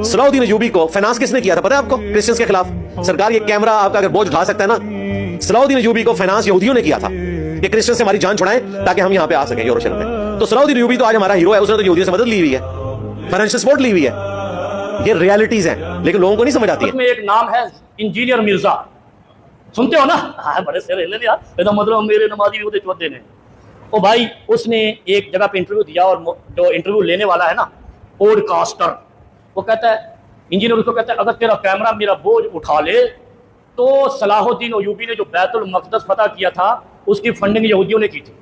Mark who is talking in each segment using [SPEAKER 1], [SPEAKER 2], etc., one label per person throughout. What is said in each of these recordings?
[SPEAKER 1] صلاح الدین ایوبی کو فائنانس کس نے کیا تھا پتہ ہے آپ کو کرسچنز کے خلاف؟ سرکار یہ کیمرہ آپ کا اگر بوجھ اٹھا سکتا ہے نا، صلاح الدین ایوبی کو فائنانس یہودیوں نے کیا تھا کہ کرسچن سے ہماری جان چھڑائیں تاکہ ہم یہاں پہ آ سکیں یروشلم میں۔ تو صلاح الدین ایوبی تو آج ہمارا ہیرو ہے، اس نے تو یہودیوں سے مدد لی ہوئی ہے، فائنینشیل سپورٹ لی ہوئی ہے۔ یہ ریالٹیز ہیں لیکن لوگوں کو نہیں سمجھ آتی ہے۔
[SPEAKER 2] میں ایک نام ہے انجینئر مرزا، سنتے ہو نا؟ ہاں بڑے سر لے لیا یہ مطلب میرے نمازی بھی چودے نے۔ او بھائی اس نے ایک جگہ پہ انٹرویو دیا اور جو انٹرویو لینے والا ہے نا پوڈ کاسٹر، وہ کہتا ہے انجینئر اس کو کہتا ہے اگر تیرا کیمرہ میرا بوجھ اٹھا لے تو صلاح الدین ایوبی نے جو بیت المقدس فتح کیا تھا اس کی فنڈنگ یہودیوں نے کی تھی۔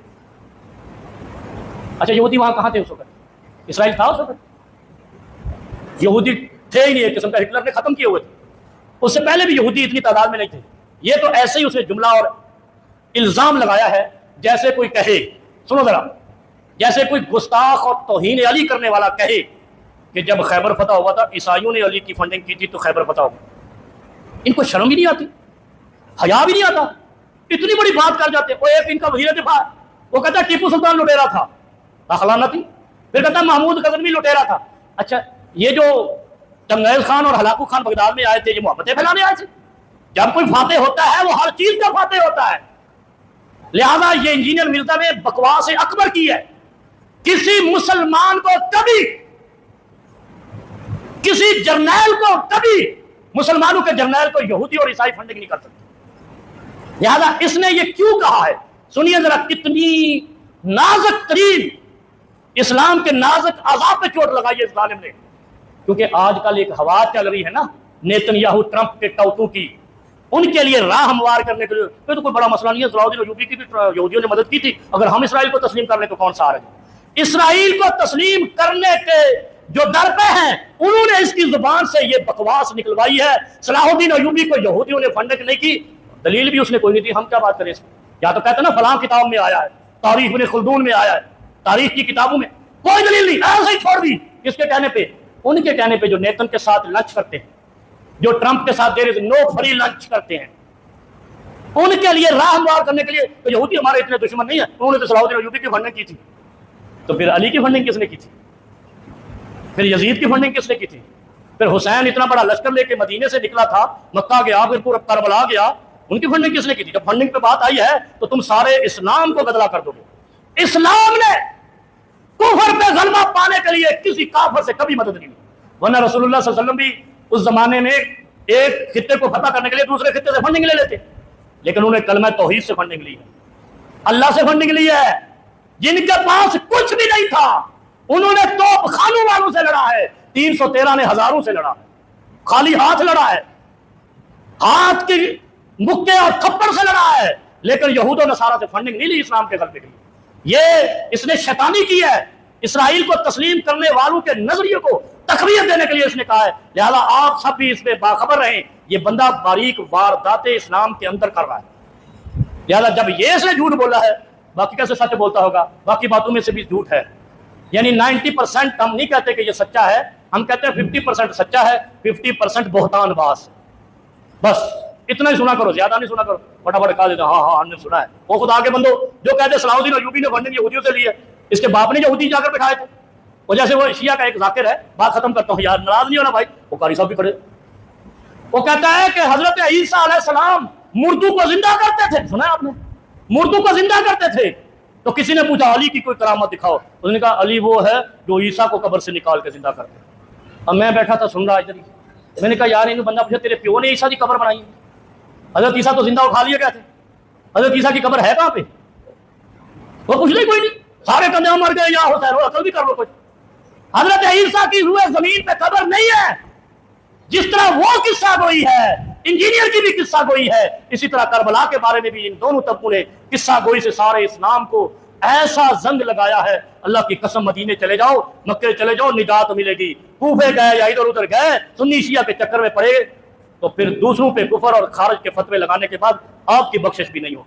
[SPEAKER 2] اچھا یہودی وہاں کہاں تھے اس وقت؟ اسرائیل تھا اس وقت؟ یہودی تھے ہی نہیں، ایک قسم کا ہٹلر نے ختم کیے ہوئے تھے۔ اس سے پہلے بھی یہودی اتنی تعداد میں نہیں تھے۔ یہ تو ایسے ہی اس نے جملہ اور الزام لگایا ہے جیسے کوئی کہے، سنو ذرا، جیسے کوئی گستاخ اور توہین علی کرنے والا کہے کہ جب خیبر فتح ہوا تھا عیسائیوں نے علی کی فنڈنگ کی تھی تو خیبر فتح ہوا۔ ان کو شرم بھی نہیں آتی، حیا بھی نہیں آتا، اتنی بڑی بات کر جاتے۔ وہ ایک ان کا وزیر دفاع وہ کہتا ہے ٹیپو سلطان لٹیرا تھا، داخلانہ تھی، پھر کہتا ہے محمود غزنوی لٹیرا تھا۔ اچھا یہ جو چنگیز خان اور ہلاکو خان بغداد میں آئے تھے یہ محبتیں پھیلانے آئے تھے؟ جب کوئی فاتح ہوتا ہے وہ ہر چیز کا فاتح ہوتا ہے۔ لہذا یہ انجینئر مرزا نے بکواس اکبر کی ہے۔ کسی مسلمان کو کبھی، کسی جرنیل کو کبھی، مسلمانوں کے جرنیل کو یہودی اور عیسائی فنڈنگ نہیں کر سکتے۔ لہذا اس نے یہ کیوں کہا ہے سنیے ذرا، کتنی نازک ترین اسلام کے نازک اعضاء پہ چوٹ لگائی ہے اس ظالم نے۔ کیونکہ آج کل ایک ہوا چل رہی ہے نا نیتن یاہو ٹرمپ کے ٹوٹو کی، ان کے لیے راہ ہموار کرنے کے لیے یہ تو کوئی بڑا مسئلہ نہیں ہے۔ صلاح الدین ایوبی کی بھی یہودیوں نے مدد کی تھی، اگر ہم اسرائیل کو تسلیم کر لیں تو کون سا حرج ہے؟ اسرائیل کو تسلیم کرنے کے جو در پہ ہیں انہوں نے اس کی زبان سے یہ بکواس نکلوائی ہے صلاح الدین ایوبی کو یہودیوں نے فنڈنگ نہیں کی۔ دلیل بھی اس نے کوئی نہیں دی، ہم کیا بات کریں اس میں؟ یا تو کہتے ہیں نا فلاں کتاب میں آیا ہے، تاریخ ابن خلدون میں آیا ہے، تاریخ کی کتابوں میں کوئی دلیل نہیں، ایسے ہی چھوڑ دی۔ کس کے کہنے پہ؟ ان کے کہنے پہ جو نیتن کے ساتھ لنچ کرتے ہیں، جو ٹرمپ کے ساتھ دیر از نو فری لنچ کرتے ہیں، ان کے لیے راہ ہموار کرنے کے لیے تو یہودی ہمارے اتنے دشمن نہیں ہیں، انہوں نے تو صلاح الدین ایوبی کی فنڈنگ کی تھی۔ تو پھر علی کی فنڈنگ کس نے کی تھی؟ پھر یزید کی فنڈنگ کس نے کی تھی؟ پھر حسین اتنا بڑا لشکر لے کے مدینے سے نکلا تھا، مکہ گیا، پھر پورا کربلا گیا، ان کی فنڈنگ کس نے کی تھی؟ جب فنڈنگ پہ بات آئی ہے تو تم سارے اسلام کو بدلا کر دو گے۔ اسلام نے کفر پہ غلبہ پانے کے لیے کسی کافر سے کبھی مدد نہیں لی، ورنہ رسول اللہ صلی اللہ علیہ وسلم بھی اس زمانے میں ایک خطے کو فتح کرنے کے لیے دوسرے خطے سے فنڈنگ لے لیتے، لیکن انہوں نے کلمہ توحید سے فنڈنگ لی ہے، اللہ سے فنڈنگ لی ہے۔ جن کے پاس کچھ بھی نہیں تھا انہوں نے توپ خانوں والوں سے لڑا ہے، 313 نے ہزاروں سے لڑا ہے، خالی ہاتھ لڑا ہے، ہاتھ کی مکے اور تھپڑ سے لڑا ہے، لیکن یہود و نصارہ سے فنڈنگ نہیں لی اسلام کے غلبے کے لیے۔ یہ اس نے شیطانی کی ہے، اسرائیل کو تسلیم کرنے والوں کے نظریے کو تقویت دینے کے لیے اس نے کہا ہے۔ لہذا آپ سب بھی اس پہ باخبر رہیں، یہ بندہ باریک واردات اسلام کے اندر کر رہا ہے۔ لہذا جب یہ اس نے جھوٹ بولا ہے باقی کیسے سچ بولتا ہوگا؟ باقی باتوں میں سے بھی جھوٹ ہے، یعنی 90% ہم نہیں کہتے کہ یہ سچا ہے، ہم کہتے ہیں 50% سچا ہے، 50% بہتان باز۔ بس اتنا ہی سنا کرو، زیادہ نہیں سنا کرو، فٹافٹ کہا دیتے ہاں ہاں ہم نے سنا ہے۔ وہ خدا کے بندو جو کہتے صلاح الدین ایوبی نے فنڈنگ یہودیوں سے لی ہے، اس کے باپ نے یہودی جا کر بٹھائے تھے۔ وہ جیسے وہ شیعہ کا ایک ذاکر ہے، بات ختم کرتا ہوں یار ناراض نہیں ہونا بھائی، وہ قاری صاحب بھی کھڑے، وہ کہتا ہے کہ حضرت عیسیٰ علیہ السلام مردوں کو زندہ کرتے تھے، سنا ہے آپ نے؟ مردوں کو زندہ کرتے تھے۔ تو کسی نے پوچھا علی کی کوئی کرامت دکھاؤ، اس نے کہا علی وہ ہے جو عیسیٰ کو قبر سے نکال کے زندہ کرتے ہیں۔ اب میں بیٹھا تھا سن رہا ادھر ہی، میں نے کہا یار انہوں بندہ پوچھا تیرے پیو نے عیسیٰ کی قبر بنائی ہے؟ حضرت عیسیٰ تو زندہ اٹھا لیے گئے تھے، حضرت عیسیٰ کی قبر ہے کہاں پہ؟ وہ پوچھ لے کوئی نہیں، سارے کندھے مر گئے یا ہوتا ہے، عقل بھی کر لو کچھ۔ حضرت عیسیٰ کی روح زمین پہ قبر نہیں ہے، جس طرح وہ قصہ گوئی ہے، انجینئر کی بھی قصہ گوئی ہے، اسی طرح کربلا کے بارے میں بھی ان دونوں طبقوں نے قصہ گوئی سے سارے اسلام کو ایسا زنگ لگایا ہے۔ اللہ کی قسم مدینے چلے جاؤ، مکے چلے جاؤ، نجات ملے گی۔ کوفے گئے یا ادھر ادھر گئے، سنی شیعہ کے چکر میں پڑے تو پھر دوسروں پہ کفر اور خارج کے فتوے لگانے کے بعد آپ کی بخشش بھی نہیں ہو۔